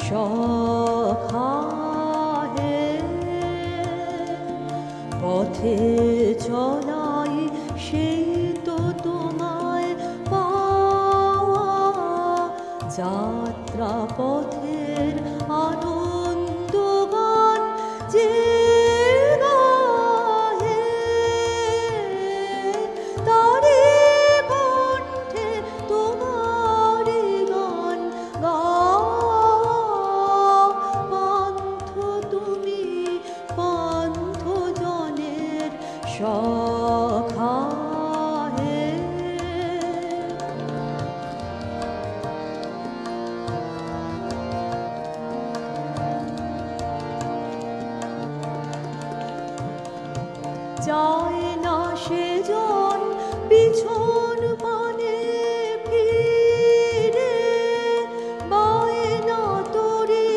সখা হে পথে চলাই সেই তো তোমায় পাওয়া যাত্রা পথের আনন্দ গান যে গাহে তারে কণ্ঠে তোমারি গান গাও পান্থ তুমি পান্থ জনের সখা হে যায় না সেজন পিছন পানে ফিরে বায় না তরি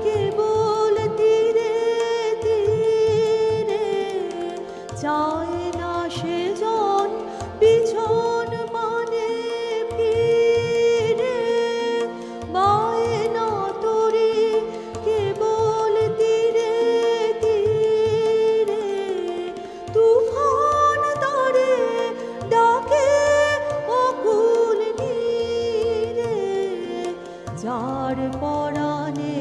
কেবল তীরে তীরে যায় না সেজন পিছন পানে ফিরে বায় না তরি কেবল তীরে তীরে তুফান তারে ডাকে অকুল নীরে যার পরাণে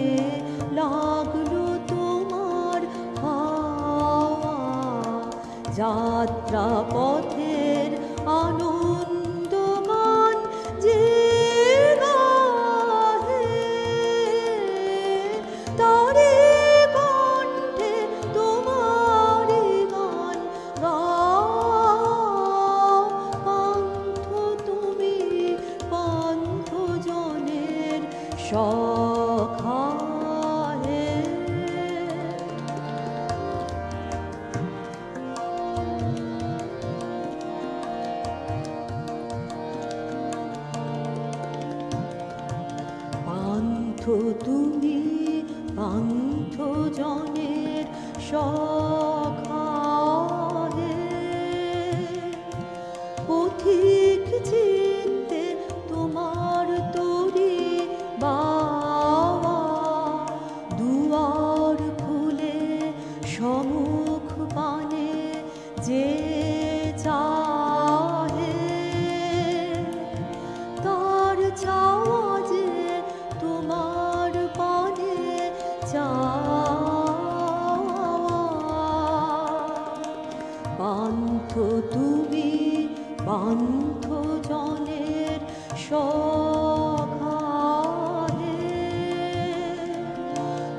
লাগলো তোমার হাওয়া যাত্রা পথের আনন্দ গান যে গাহে তারে কণ্ঠে তোমারি গান গাও পান্থ তুমি পান্থ জনের সখা হে পান্থ তুমি পান্থ জনের সখা হে পথিক চিত্তে তোমার তরি বাওয়া দুয়ার খুলে সম্মুখ পানে যে চাহে তার চাওয়া যে তোমার পানে চাওয়া পান্থ তুমি পান্থ জনের সখা হে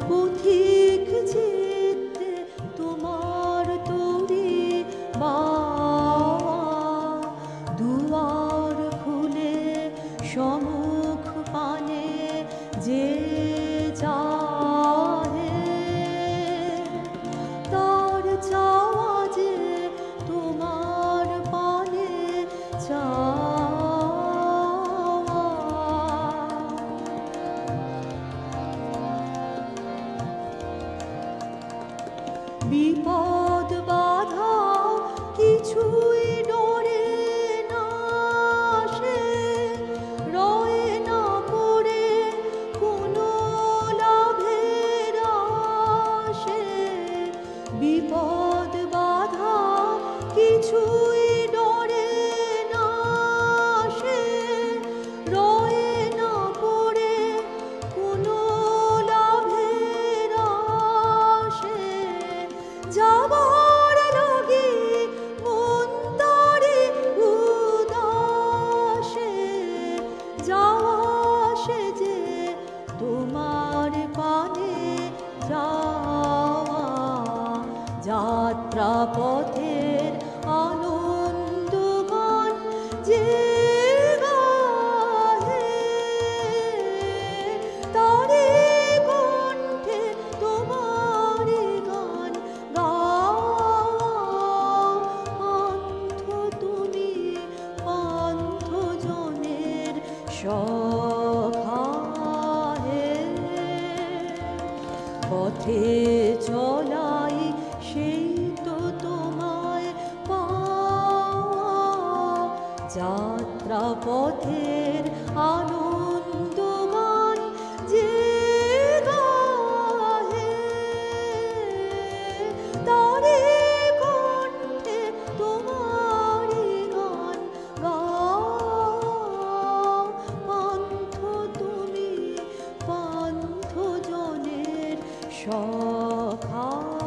পথিক চিত্তে তোমার তরি বাওয়া দুয়ার খুলে সম্মুখ পানে যে চাহে তার চাওয়া যে তোমার পানে চাওয়া বিপদ বাধা কিছুই ডরে না সে রয়ে না পড়ে কোনো লাভের আশে বিপদ বাধা কিছুই ডরে না সে রয়ে না পড়ে কোনো লাভের আশে যাবার লাগি মন তারে উদাসে যাওয়া সে যে তোমার পানে যাওয়া যাত্রা পথের আনন্দ গান যে গাহে তারে কণ্ঠে তোমারি গান গাও পান্থ তুমি পান্থ জনের সখা হে পথে চলাই সেই তো তোমায় পাওয়া যাত্রা পথের আনন্দ গান যে তারে কণ্ঠে তোমারি গান গাও। পান্থ তুমি পান্থ জনের সখা।